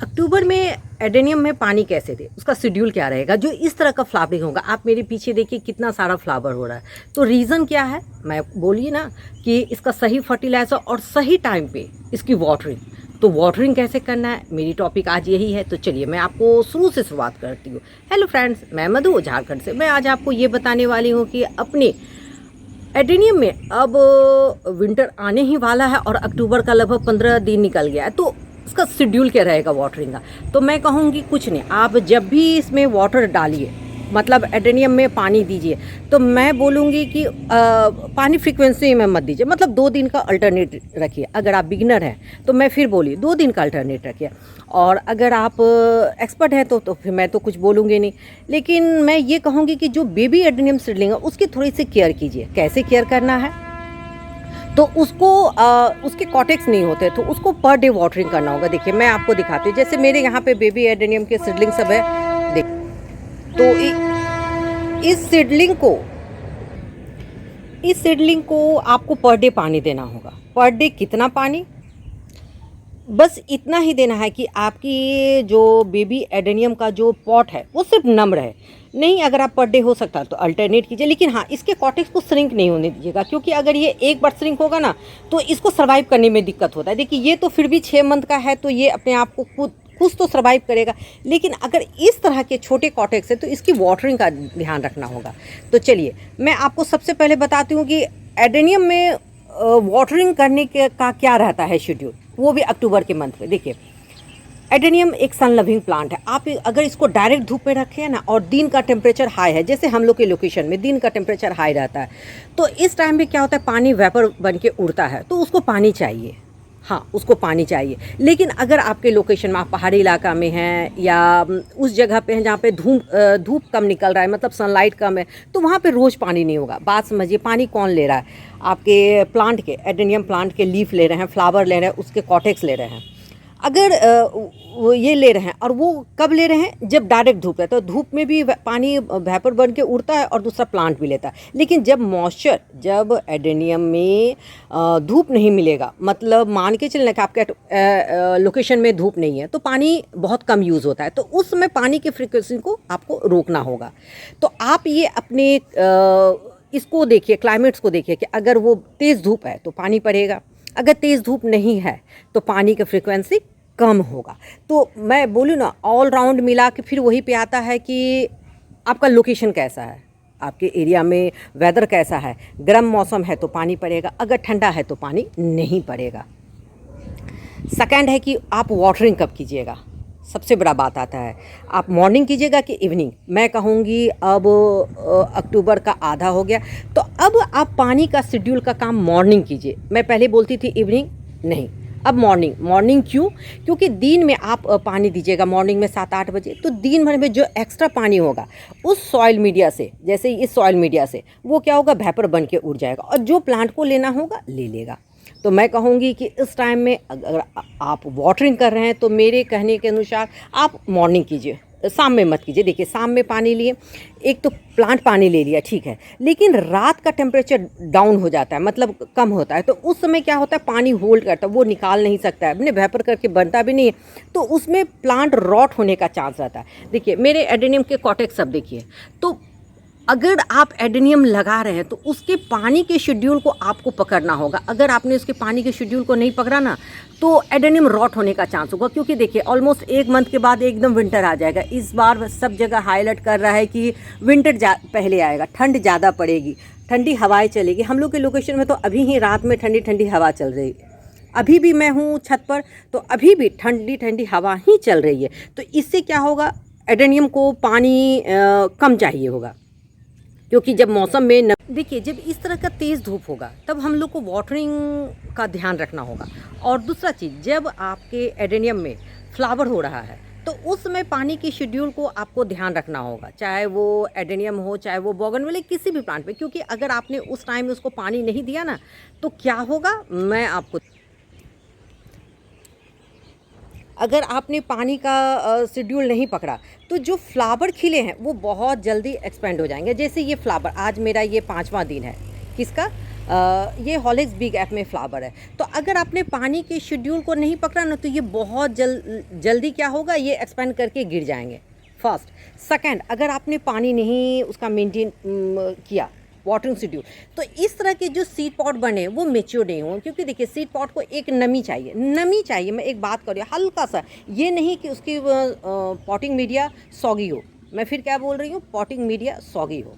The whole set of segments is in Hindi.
अक्टूबर में एडेनियम में पानी कैसे दे, उसका शेड्यूल क्या रहेगा। जो इस तरह का फ्लावरिंग होगा, आप मेरे पीछे देखिए कितना सारा फ्लावर हो रहा है, तो रीज़न क्या है, मैं बोलिए ना कि इसका सही फर्टिलाइज़र और सही टाइम पे इसकी वाटरिंग। तो वाटरिंग कैसे करना है, मेरी टॉपिक आज यही है। तो चलिए मैं आपको शुरू से शुरुआत करती हूँ। हेलो फ्रेंड्स, मैं मधु झारखंड से। मैं आज आपको ये बताने वाली हूँ कि अपने एडेनियम में अब विंटर आने ही वाला है और अक्टूबर का लगभग 15 दिन निकल गया है, तो इसका शेड्यूल क्या रहेगा वाटरिंग का। तो मैं कहूँगी कुछ नहीं, आप जब भी इसमें वाटर डालिए, मतलब एडेनियम में पानी दीजिए, तो मैं बोलूँगी कि पानी फ्रीक्वेंसी में मत दीजिए, मतलब 2 दिन का अल्टरनेट रखिए। अगर आप बिगिनर हैं तो मैं फिर बोली 2 दिन का अल्टरनेट रखिए, और अगर आप एक्सपर्ट हैं तो फिर मैं तो कुछ बोलूँगी नहीं। लेकिन मैं ये कहूँगी कि जो बेबी एडेनियम सीडलिंग है उसकी थोड़ी सी केयर कीजिए। कैसे केयर करना है, तो उसको उसके कॉटेक्स नहीं होते, तो उसको पर डे वाटरिंग करना होगा। देखिए मैं आपको दिखाती हूँ, जैसे मेरे यहाँ पे बेबी एडेनियम के सीडलिंग सब है, देख। तो इस सीडलिंग को आपको पर डे पानी देना होगा। पर डे कितना पानी, बस इतना ही देना है कि आपकी जो बेबी एडेनियम का जो पॉट है वो सिर्फ नम रहे। नहीं, अगर आप पर डे हो सकता है तो अल्टरनेट कीजिए, लेकिन हाँ इसके कॉटेक्स को श्रिंक नहीं होने दीजिएगा, क्योंकि अगर ये एक बार श्रिंक होगा ना तो इसको सर्वाइव करने में दिक्कत होता है। देखिए ये तो फिर भी 6 मंथ का है, तो ये अपने आप को कुछ तो सर्वाइव करेगा, लेकिन अगर इस तरह के छोटे कॉटेक्स है तो इसकी वाटरिंग का ध्यान रखना होगा। तो चलिए मैं आपको सबसे पहले बताती हूँ कि एडेनियम में वाटरिंग करने का क्या रहता है शेड्यूल, वो भी अक्टूबर के मंथ में। देखिए एडेनियम एक सन लविंग प्लांट है। आप अगर इसको डायरेक्ट धूप में रखें ना, और दिन का टेम्परेचर हाई है, जैसे हम लोग के लोकेशन में दिन का टेम्परेचर हाई रहता है, तो इस टाइम में क्या होता है, पानी वेपर बन के उड़ता है, तो उसको पानी चाहिए। हाँ, उसको पानी चाहिए। लेकिन अगर आपके लोकेशन में, आप पहाड़ी इलाका में हैं या उस जगह पे हैं जहाँ पे धूप कम निकल रहा है, मतलब सनलाइट कम है, तो वहाँ पे रोज़ पानी नहीं होगा। बात समझिए, पानी कौन ले रहा है, आपके प्लांट के, एडेनियम प्लांट के लीफ ले रहे हैं, फ्लावर ले रहे हैं, उसके कॉटेक्स ले रहे हैं। अगर वो ये ले रहे हैं, और वो कब ले रहे हैं, जब डायरेक्ट धूप है, तो धूप में भी पानी वेपर बन के उड़ता है और दूसरा प्लांट भी लेता है। लेकिन जब एडेनियम में धूप नहीं मिलेगा, मतलब मान के चलना कि आपके लोकेशन में धूप नहीं है, तो पानी बहुत कम यूज़ होता है, तो उस समय पानी की फ्रिक्वेंसी को आपको रोकना होगा। तो आप ये अपने इसको देखिए, क्लाइमेट्स को देखिए कि अगर वो तेज़ धूप है तो पानी पड़ेगा, अगर तेज़ धूप नहीं है तो पानी की फ्रिक्वेंसी कम होगा। तो मैं बोलूँ ना, ऑल राउंड मिला के फिर वही पे आता है कि आपका लोकेशन कैसा है, आपके एरिया में वेदर कैसा है। गर्म मौसम है तो पानी पड़ेगा, अगर ठंडा है तो पानी नहीं पड़ेगा। सेकंड है कि आप वाटरिंग कब कीजिएगा, सबसे बड़ा बात आता है, आप मॉर्निंग कीजिएगा कि इवनिंग। मैं कहूँगी अब अक्टूबर का आधा हो गया, तो अब आप पानी का शेड्यूल का काम मॉर्निंग कीजिए। मैं पहले बोलती थी इवनिंग, नहीं, अब मॉर्निंग क्यों, क्योंकि दिन में आप पानी दीजिएगा मॉर्निंग में 7-8 बजे, तो दिन भर में जो एक्स्ट्रा पानी होगा उस सॉइल मीडिया से, जैसे इस सॉइल मीडिया से वो क्या होगा, वेपर बन के उड़ जाएगा, और जो प्लांट को लेना होगा ले लेगा। तो मैं कहूँगी कि इस टाइम में अगर आप वाटरिंग कर रहे हैं तो मेरे कहने के अनुसार आप मॉर्निंग कीजिए, शाम में मत कीजिए। देखिए शाम में पानी लिए, एक तो प्लांट पानी ले लिया, ठीक है, लेकिन रात का टेम्परेचर डाउन हो जाता है, मतलब कम होता है, तो उस समय क्या होता है, पानी होल्ड करता है, वो निकाल नहीं सकता है, अपने वेपर करके बनता भी नहीं है, तो उसमें प्लांट रॉट होने का चांस रहता है। देखिए मेरे एडेनियम के कॉटेक्स सब देखिए, तो अगर आप एडेनियम लगा रहे हैं तो उसके पानी के शेड्यूल को आपको पकड़ना होगा। अगर आपने उसके पानी के शेड्यूल को नहीं पकड़ा ना, तो एडेनियम रॉट होने का चांस होगा, क्योंकि देखिए ऑलमोस्ट 1 मंथ के बाद एकदम विंटर आ जाएगा। इस बार सब जगह हाईलाइट कर रहा है कि विंटर पहले आएगा, ठंड ज़्यादा पड़ेगी, ठंडी हवाएं चलेगी। हम लोग के लोकेशन में तो अभी ही रात में ठंडी ठंडी हवा चल रही है, अभी भी मैं हूँ छत पर, तो अभी भी ठंडी ठंडी हवा ही चल रही है। तो इससे क्या होगा, एडेनियम को पानी कम चाहिए होगा, क्योंकि जब मौसम में देखिए जब इस तरह का तेज़ धूप होगा तब हम लोग को वाटरिंग का ध्यान रखना होगा। और दूसरा चीज़, जब आपके एडेनियम में फ्लावर हो रहा है तो उस समय पानी की शेड्यूल को आपको ध्यान रखना होगा, चाहे वो एडेनियम हो, चाहे वो बोगनविले, किसी भी प्लांट पे, क्योंकि अगर आपने उस टाइम में उसको पानी नहीं दिया ना तो क्या होगा, मैं आपको, अगर आपने पानी का शेड्यूल नहीं पकड़ा तो जो फ्लावर खिले हैं वो बहुत जल्दी एक्सपेंड हो जाएंगे। जैसे ये फ्लावर, आज मेरा ये 5वां दिन है, किसका, ये हॉलिक्स बिग ऐप में फ्लावर है। तो अगर आपने पानी के शेड्यूल को नहीं पकड़ा ना, तो ये बहुत जल्दी क्या होगा, ये एक्सपेंड करके गिर जाएंगे। फर्स्ट। सेकंड, अगर आपने पानी नहीं उसका मेंटेन किया, वाटरिंग शेड्यूल, तो इस तरह के जो सीड पॉट बने वो मेच्योर नहीं होंगे। क्योंकि देखिए सीड पॉट को एक नमी चाहिए, नमी चाहिए। मैं एक बात कर रही हूँ हल्का सा, ये नहीं कि उसकी पॉटिंग मीडिया सॉगी हो। मैं फिर क्या बोल रही हूँ, पॉटिंग मीडिया सॉगी हो।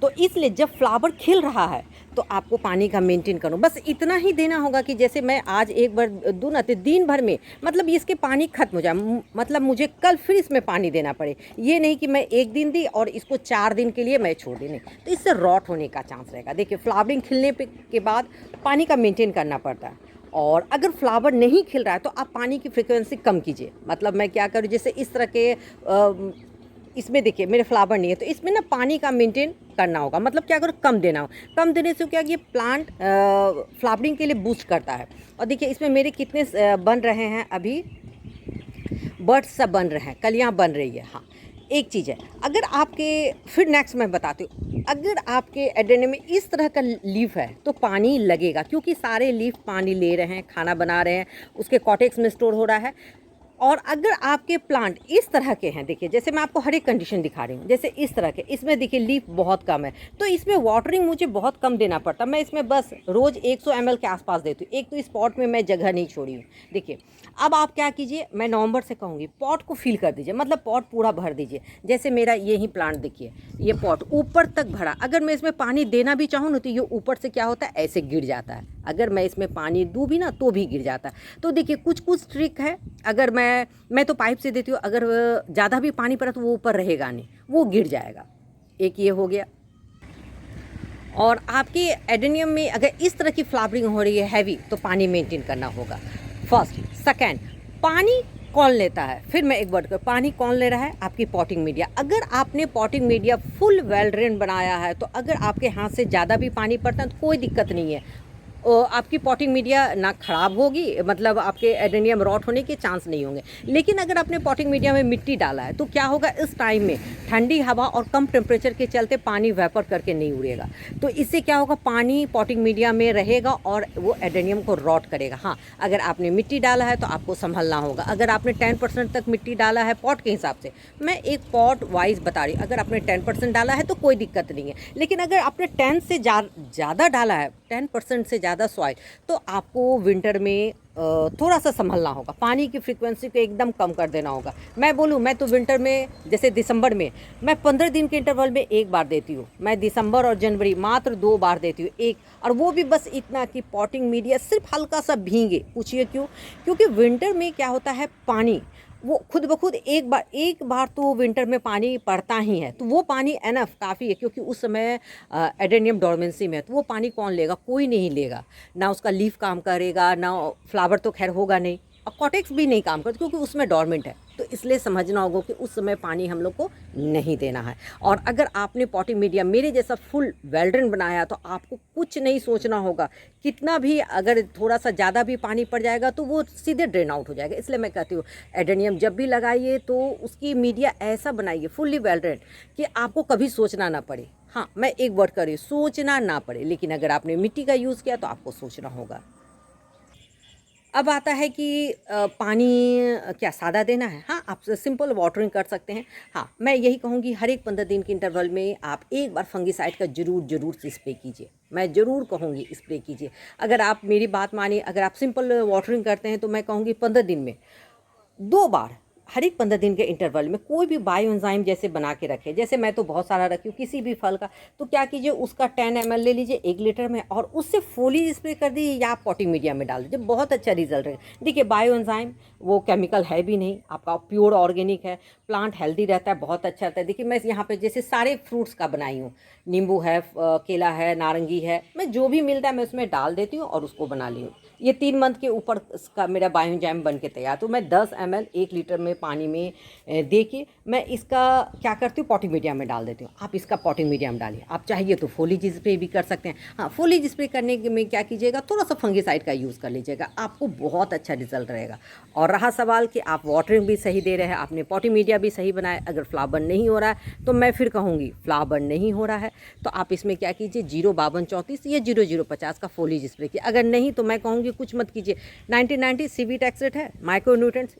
तो इसलिए जब फ्लावर खिल रहा है तो आपको पानी का मेंटेन करो। बस इतना ही देना होगा कि जैसे मैं आज एक बार दूँ ना, तो दिन भर में मतलब इसके पानी खत्म हो जाए, मतलब मुझे कल फिर इसमें पानी देना पड़े। ये नहीं कि मैं एक दिन दी और इसको 4 दिन के लिए मैं छोड़ दी, नहीं, तो इससे रॉट होने का चांस रहेगा। देखिए फ्लावरिंग खिलने के बाद पानी का मेंटेन करना पड़ता है। और अगर फ्लावर नहीं खिल रहा है तो आप पानी की फ्रिक्वेंसी कम कीजिए। मतलब मैं क्या करूँ, जैसे इस तरह के इसमें देखिए मेरे फ्लावर नहीं है, तो इसमें ना पानी का मेंटेन करना होगा। मतलब क्या करो, कम देना हो। कम देने से क्या, ये प्लांट फ्लावरिंग के लिए बूस्ट करता है। और देखिए इसमें मेरे कितने बन रहे हैं, अभी बर्ड्स सब बन रहे हैं, कलियाँ बन रही है। हाँ, एक चीज़ है, अगर आपके, फिर नेक्स्ट मैं बताती हूँ, अगर आपके एडेनियम में इस तरह का लीफ है तो पानी लगेगा, क्योंकि सारे लीफ पानी ले रहे हैं, खाना बना रहे हैं, उसके कॉटेक्स में स्टोर हो रहा है। और अगर आपके प्लांट इस तरह के हैं, देखिए जैसे मैं आपको हर एक कंडीशन दिखा रही हूँ, जैसे इस तरह के, इसमें देखिए लीफ बहुत कम है, तो इसमें वाटरिंग मुझे बहुत कम देना पड़ता। मैं इसमें बस रोज़ 100 ml के आसपास देती हूँ। एक तो इस पॉट में मैं जगह नहीं छोड़ी हूँ। देखिए अब आप क्या कीजिए, मैं नवंबर से कहूँगी पॉट को फिल कर दीजिए, मतलब पॉट पूरा भर दीजिए। जैसे मेरा यही प्लांट देखिए, ये पॉट ऊपर तक भरा। अगर मैं इसमें पानी देना भी चाहूँ ना, तो ये ऊपर से क्या होता है, ऐसे गिर जाता है। अगर मैं इसमें पानी दूँ भी ना तो भी गिर जाता है। तो देखिए कुछ कुछ ट्रिक है। अगर मैं तो पाइप से देती हूँ, अगर ज़्यादा भी पानी पड़ा तो वो ऊपर रहेगा नहीं, वो गिर जाएगा। एक ये हो गया। और आपके एडेनियम में अगर इस तरह की फ्लावरिंग हो रही है हैवी, तो पानी मेंटेन करना होगा। फर्स्ट। सेकंड, पानी कौन लेता है, फिर मैं एक वर्ड कर, पानी कौन ले रहा है, आपकी पॉटिंग मीडिया। अगर आपने potting media full well drain बनाया है, तो अगर आपके हाथ से ज़्यादा भी पानी पड़ता है तो कोई दिक्कत नहीं है। आपकी पॉटिंग मीडिया ना ख़राब होगी, मतलब आपके एडेनियम रॉट होने के चांस नहीं होंगे। लेकिन अगर आपने पॉटिंग मीडिया में मिट्टी डाला है तो क्या होगा, इस टाइम में ठंडी हवा और कम टेम्परेचर के चलते पानी वेपर करके नहीं उड़ेगा। तो इससे क्या होगा, पानी पॉटिंग मीडिया में रहेगा और वो एडेनियम को रॉट करेगा। हाँ, अगर आपने मिट्टी डाला है तो आपको संभलना होगा। अगर आपने 10% तक मिट्टी डाला है पॉट के हिसाब से, मैं एक पॉट वाइज बता रही हूँ, अगर आपने 10% डाला है तो कोई दिक्कत नहीं है। लेकिन अगर आपने 10 से ज़्यादा डाला है, 10% से ज़्यादा सॉइल, तो आपको विंटर में थोड़ा सा संभलना होगा। पानी की फ्रीक्वेंसी को एकदम कम कर देना होगा। मैं बोलूँ, मैं तो विंटर में जैसे दिसंबर में मैं 15 दिन के इंटरवल में एक बार देती हूँ। मैं दिसंबर और जनवरी मात्र 2 बार देती हूँ, एक, और वो भी बस इतना कि पॉटिंग मीडिया सिर्फ हल्का सा भींगे। पूछिए क्यों? क्योंकि विंटर में क्या होता है, पानी वो खुद ब खुद एक बार तो विंटर में पानी पड़ता ही है, तो वो पानी एनफ काफ़ी है। क्योंकि उस समय एडेनियम डोरमेंसी में है, तो वो पानी कौन लेगा, कोई नहीं लेगा। ना उसका लीफ काम करेगा, ना फ्लावर तो खैर होगा नहीं, और कॉटेक्स भी नहीं काम करते क्योंकि उसमें डोरमेंट है। तो इसलिए समझना होगा कि उस समय पानी हम लोग को नहीं देना है। और अगर आपने पॉटिंग मीडिया मेरे जैसा फुल वेल्ड्रेन बनाया, तो आपको कुछ नहीं सोचना होगा। कितना भी अगर थोड़ा सा ज़्यादा भी पानी पड़ जाएगा तो वो सीधे ड्रेन आउट हो जाएगा। इसलिए मैं कहती हूँ एडेनियम जब भी लगाइए तो उसकी मीडिया ऐसा बनाइए फुल्ली वेल्ड्रेन कि आपको कभी सोचना ना पड़े। हाँ, मैं एक वर्ड कर रही हूँ, सोचना ना पड़े। लेकिन अगर आपने मिट्टी का यूज़ किया तो आपको सोचना होगा। अब आता है कि पानी क्या सादा देना है? हाँ, आप सिंपल वाटरिंग कर सकते हैं। हाँ, मैं यही कहूँगी हर एक 15 दिन के इंटरवल में आप एक बार फंगिसाइड का ज़रूर से स्प्रे कीजिए। मैं ज़रूर कहूँगी स्प्रे कीजिए। अगर आप मेरी बात मानिए, अगर आप सिंपल वाटरिंग करते हैं तो मैं कहूँगी 15 दिन में 2 बार, हर एक 15 दिन के इंटरवल में कोई भी बायो एंजाइम जैसे बना के रखें। जैसे मैं तो बहुत सारा रखी हूँ किसी भी फल का, तो क्या कीजिए उसका 10 ml ले लीजिए 1 लीटर में, और उससे फोलिज स्प्रे कर दीजिए या आप पॉटिंग मीडिया में डाल दीजिए। बहुत अच्छा रिजल्ट है। देखिए बायो एंजाइम वो केमिकल है भी नहीं, आपका प्योर ऑर्गेनिक है, प्लांट हेल्दी रहता है, बहुत अच्छा रहता है। देखिए मैं यहाँ पे जैसे सारे फ्रूट्स का बनाई हूँ, नींबू है, केला है, नारंगी है, मैं जो भी मिलता है मैं उसमें डाल देती हूँ और उसको बना ली हूँ। ये 3 मंथ के ऊपर का मेरा बायो एंजाइम बन के तैयार। तो मैं 10 ml 1 लीटर में पानी में दे के मैं इसका क्या करती हूँ, पॉटिंग मीडिया में डाल देती हूँ। आप इसका पॉटिंग मीडिया में डालिए। आप चाहिए तो फोलिज स्प्रे भी कर सकते हैं। हाँ, फोलिज स्प्रे करने में क्या कीजिएगा, थोड़ा सा फंगिसाइड का यूज़ कर लीजिएगा, आपको बहुत अच्छा रिजल्ट रहेगा। और रहा सवाल कि आप वाटरिंग भी सही दे रहे हैं, आपने पॉटिंग मीडिया भी सही बनाया, अगर फ्लावर नहीं हो रहा है तो मैं फिर कहूँगी फ्लावर नहीं हो रहा है तो आप इसमें क्या कीजिए, 05234 या 0050 का फोलिज स्प्रे किए। अगर नहीं तो मैं कहूँगी कुछ मत कीजिए, 1990 सीवीट एक्सेट है, माइक्रोन्यूट्रेंट्स,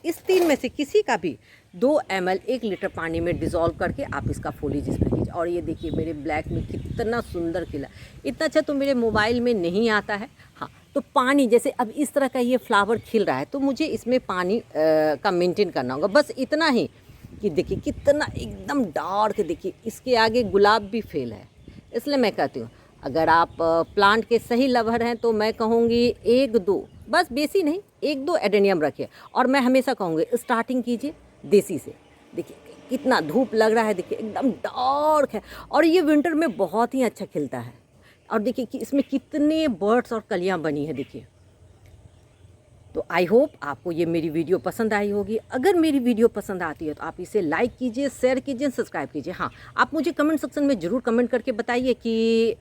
इस 3 में से किसी का भी 2 ml 1 लीटर पानी में डिज़ोल्व करके आप इसका फोलिज स्प्रे कीजिए। और ये देखिए मेरे ब्लैक में कितना सुंदर खिला। इतना अच्छा तो मेरे मोबाइल में नहीं आता है। हाँ, तो पानी जैसे अब इस तरह का ये फ्लावर खिल रहा है तो मुझे इसमें पानी का मेंटेन करना होगा, बस इतना ही कि देखिए कितना एकदम डार्क, देखिए इसके आगे गुलाब भी फेल है। इसलिए मैं कहती हूँ अगर आप प्लांट के सही लवर हैं तो मैं कहूँगी 1-2, बस बेसी नहीं, 1-2 एडेनियम रखिए। और मैं हमेशा कहूँगी स्टार्टिंग कीजिए देसी से। देखिए कितना धूप लग रहा है, देखिए एकदम डार्क है और ये विंटर में बहुत ही अच्छा खिलता है। और देखिए कि इसमें कितने बर्ड्स और कलियाँ बनी है देखिए। तो आई होप आपको ये मेरी वीडियो पसंद आई होगी। अगर मेरी वीडियो पसंद आती है तो आप इसे लाइक कीजिए, शेयर कीजिए, सब्सक्राइब कीजिए। हाँ, आप मुझे कमेंट सेक्शन में ज़रूर कमेंट करके बताइए कि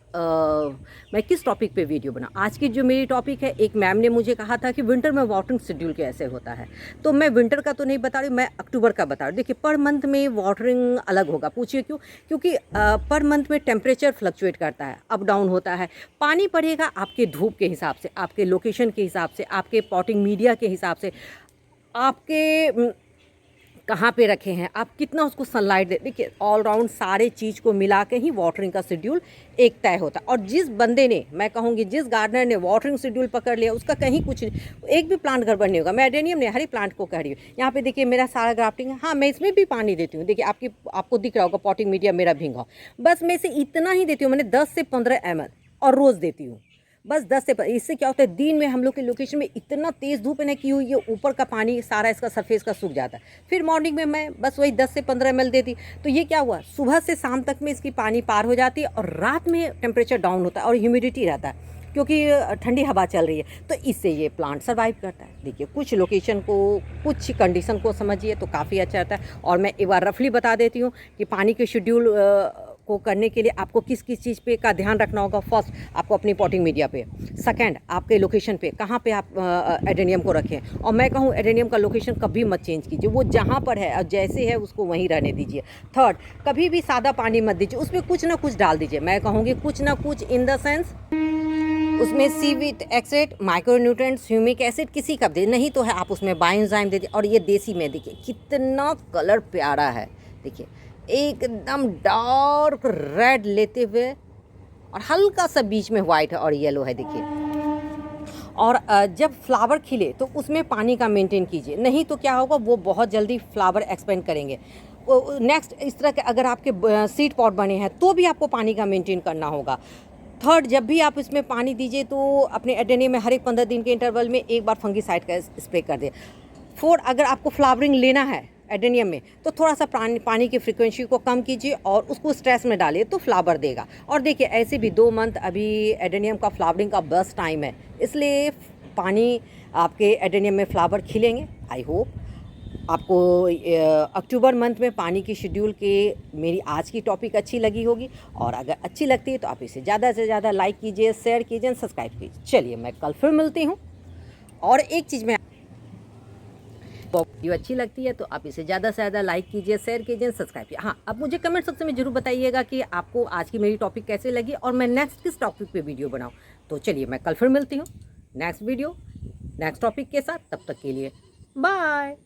मैं किस टॉपिक पे वीडियो बनाऊँ। आज की जो मेरी टॉपिक है, एक मैम ने मुझे कहा था कि विंटर में वाटरिंग शेड्यूल कैसे होता है, तो मैं विंटर का तो नहीं बता रही, मैं अक्टूबर का बता रही हूँ। देखिए पर मंथ में वाटरिंग अलग होगा, पूछिए क्यों? क्योंकि पर मंथ में टेम्परेचर फ्लक्चुएट करता है, अप डाउन होता है। पानी पड़ेगा आपके धूप के हिसाब से, आपके लोकेशन के हिसाब से, आपके पॉटिंग मीडिया के हिसाब से, आपके कहाँ पे रखे हैं, आप कितना उसको सनलाइट दे। देखिए ऑल राउंड सारे चीज़ को मिला के ही वाटरिंग का शेड्यूल एक तय होता है। और जिस बंदे ने, मैं कहूँगी जिस गार्डनर ने वाटरिंग शेड्यूल पकड़ लिया उसका कहीं कुछ एक भी प्लांट गड़बड़ नहीं होगा। मैं एडेनियम ने हर एक प्लांट को कह रही हूँ। यहाँ पे देखिए मेरा सारा ग्राफ्टिंग है। हाँ, मैं इसमें भी पानी देती हूँ। देखिए आपको दिख रहा होगा पॉटिंग मीडिया मेरा भींगा, बस मैं इसे इतना ही देती हूँ, मैंने 10 से 15 ml और रोज़ देती हूँ, बस 10 से। इससे क्या होता है, दिन में हम लोग के लोकेशन में इतना तेज़ धूप है ना कि ये ऊपर का पानी सारा इसका सरफेस का सूख जाता है। फिर मॉर्निंग में मैं बस वही 10 से 15 ml देती, तो ये क्या हुआ, सुबह से शाम तक में इसकी पानी पार हो जाती है और रात में टेम्परेचर डाउन होता है और ह्यूमिडिटी रहता है क्योंकि ठंडी हवा चल रही है, तो इससे ये प्लांट सर्वाइव करता है। देखिए कुछ लोकेशन को, कुछ कंडीशन को समझिए तो काफ़ी अच्छा रहता है। और मैं एक बार रफली बता देती हूँ कि पानी के शेड्यूल को करने के लिए आपको किस किस चीज़ पे का ध्यान रखना होगा। फर्स्ट, आपको अपनी पॉटिंग मीडिया पे। सेकंड, आपके लोकेशन पे, कहाँ पे आप एडेनियम को रखें। और मैं कहूँ एडेनियम का लोकेशन कभी मत चेंज कीजिए, वो जहाँ पर है और जैसे है उसको वहीं रहने दीजिए। थर्ड, कभी भी सादा पानी मत दीजिए, उसमें कुछ ना कुछ डाल दीजिए। मैं कहूँगी कुछ ना कुछ इन द सेंस उसमें सीवीट एक्सेट, माइक्रोन्यूट्रेंट्स, ह्यूमिक एसिड किसी का दे, नहीं तो है आप उसमें बायोएंजाइम दे दीजिए। और ये देसी में देखिए कितना कलर प्यारा है, देखिए एकदम डार्क रेड लेते हुए और हल्का सा बीच में वाइट है और येलो है देखिए। और जब फ्लावर खिले तो उसमें पानी का मेंटेन कीजिए, नहीं तो क्या होगा, वो बहुत जल्दी फ्लावर एक्सपेंड करेंगे। नेक्स्ट, इस तरह के अगर आपके सीड पॉट बने हैं तो भी आपको पानी का मेंटेन करना होगा। थर्ड, जब भी आप इसमें पानी दीजिए तो अपने एडेनियम में हर एक 15 दिन के इंटरवल में एक बार फंगीसाइड का स्प्रे कर दें। फोर्थ, अगर आपको फ्लावरिंग लेना है एडेनियम में तो थोड़ा सा पानी की फ्रीक्वेंसी को कम कीजिए और उसको स्ट्रेस में डालिए तो फ्लावर देगा। और देखिए ऐसे भी 2 मंथ अभी एडेनियम का फ्लावरिंग का बेस्ट टाइम है, इसलिए पानी आपके एडेनियम में फ्लावर खिलेंगे। आई होप आपको अक्टूबर मंथ में पानी की शेड्यूल के मेरी आज की टॉपिक अच्छी लगी होगी। और अगर अच्छी लगती है तो आप इसे ज़्यादा से ज़्यादा लाइक कीजिए, शेयर कीजिए, सब्सक्राइब कीजिए। चलिए मैं कल फिर मिलती हूँ। और एक चीज़ में, वीडियो अच्छी लगती है तो आप इसे ज़्यादा से ज़्यादा लाइक कीजिए, शेयर कीजिए, सब्सक्राइब कीजिए। हाँ, अब मुझे कमेंट सेक्शन में जरूर बताइएगा कि आपको आज की मेरी टॉपिक कैसे लगी और मैं नेक्स्ट किस टॉपिक पे वीडियो बनाऊँ। तो चलिए मैं कल फिर मिलती हूँ नेक्स्ट वीडियो नेक्स्ट टॉपिक के साथ। तब तक के लिए बाय।